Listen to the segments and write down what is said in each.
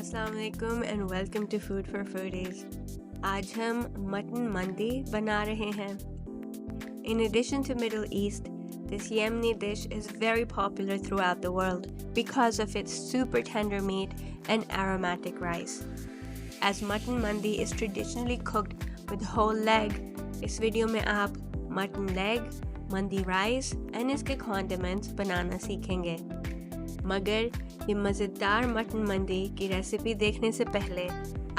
अस्सलाम वालेकुम and welcome to Food for Foodies. आज हम मटन मंदी बना रहे हैं. In addition to Middle East, this Yemeni dish is very popular throughout the world because of its super tender meat and aromatic rice. As mutton mandi is traditionally cooked with whole leg, इस video में आप mutton leg, mandi rice and इसके condiments बनाना सीखेंगे. मगर ये मज़ेदार mutton मंदी की रेसिपी देखने से पहले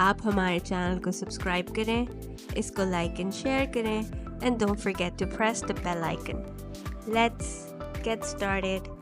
आप हमारे चैनल को सब्सक्राइब करें, इसको लाइक एंड शेयर करें and don't forget to press the bell icon. Let's get started.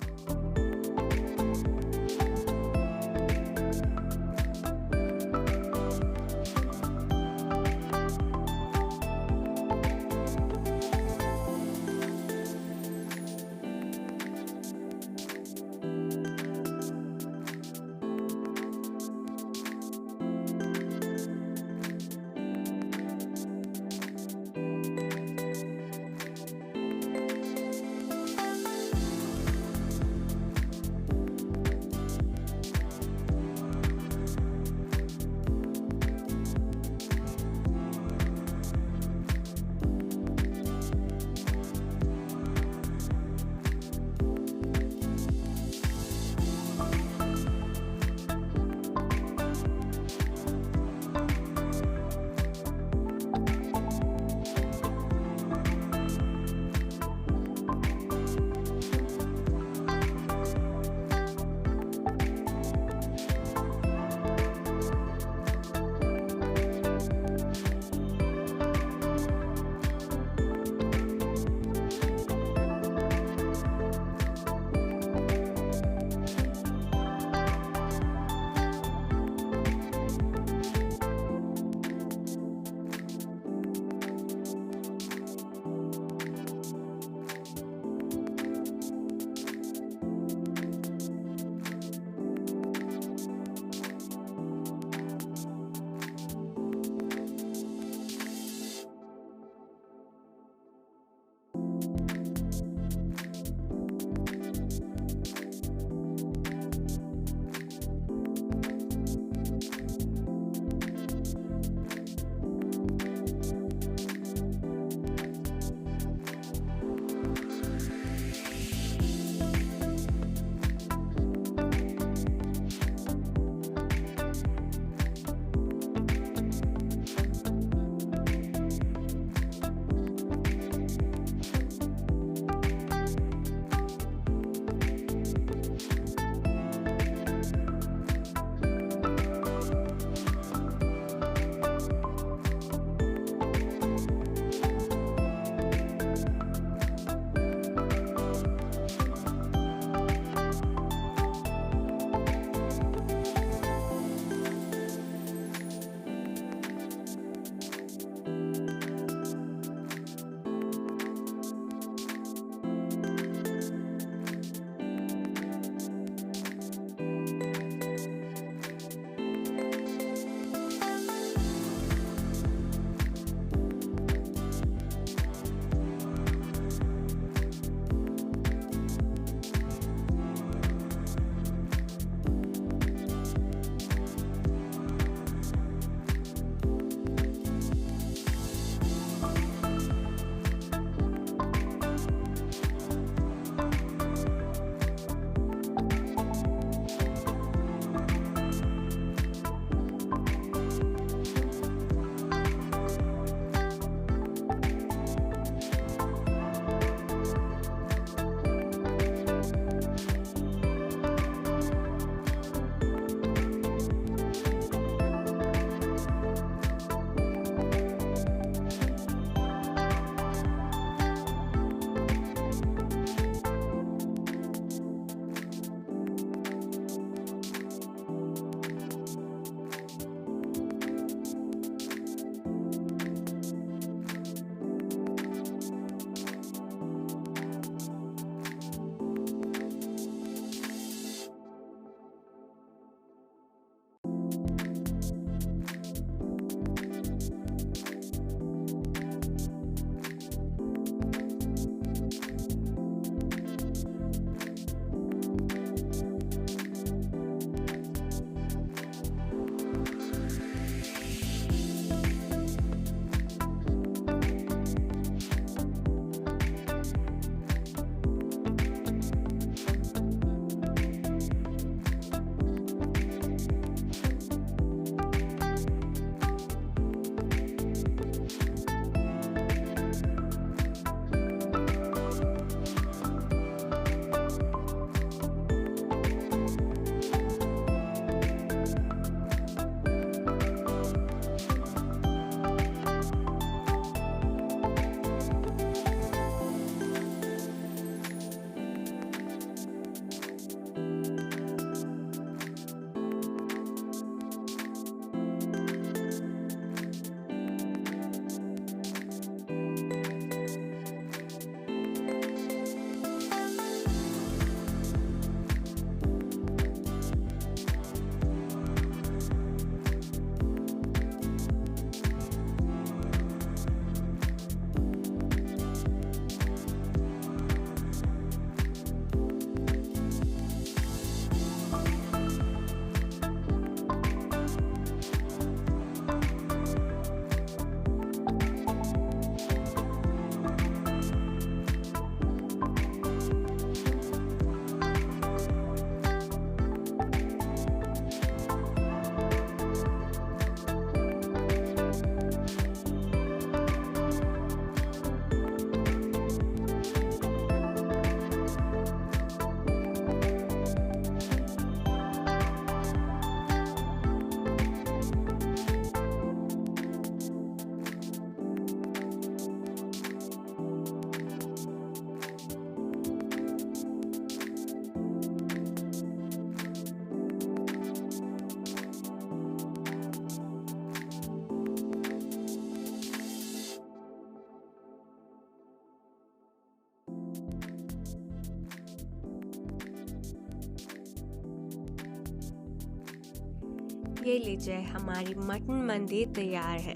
ये लीजिए, हमारी मटन मंदी तैयार है।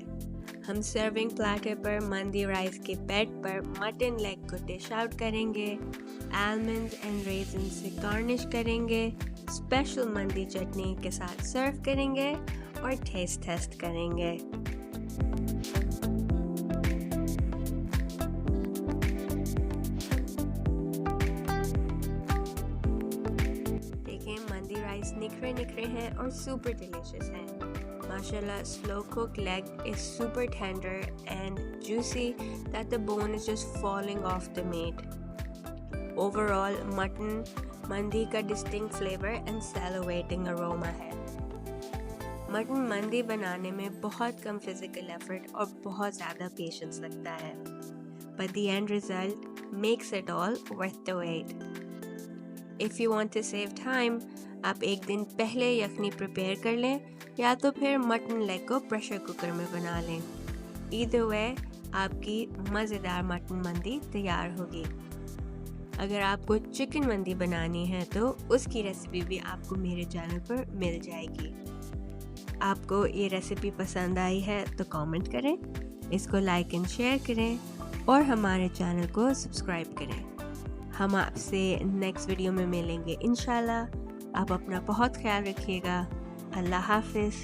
हम सर्विंग प्लेटर पर मंदी राइस के बेड पर मटन लेग को डिश आउट करेंगे, आलमंड्स एंड रेजिन से गार्निश करेंगे, स्पेशल मंदी चटनी के साथ सर्व करेंगे और टेस्ट करेंगे। मंदी राइस निखरे हैं और सुपर डिलीशियस हैं। Masala, slow cooked leg is super tender and juicy that the bone is just falling off the meat. Overall, mutton mandi का distinct flavor and salivating aroma है। मटन मंदी बनाने में बहुत कम physical effort और बहुत ज़्यादा patience लगता है, but the end result makes it all worth the wait. If you want to save time, आप एक दिन पहले यखनी प्रिपेयर कर लें या तो फिर मटन लेग को प्रेशर कुकर में बना लें। Either way, आपकी मज़ेदार मटन मंदी तैयार होगी। अगर आपको चिकन मंदी बनानी है तो उसकी रेसिपी भी आपको मेरे चैनल पर मिल जाएगी। आपको ये रेसिपी पसंद आई है तो कमेंट करें, इसको लाइक एंड शेयर करें और हमारे चैनल को सब्सक्राइब करें। हम आपसे नेक्स्ट वीडियो में मिलेंगे इंशाल्लाह। आप अपना बहुत ख्याल रखिएगा। अल्लाह हाफिज़।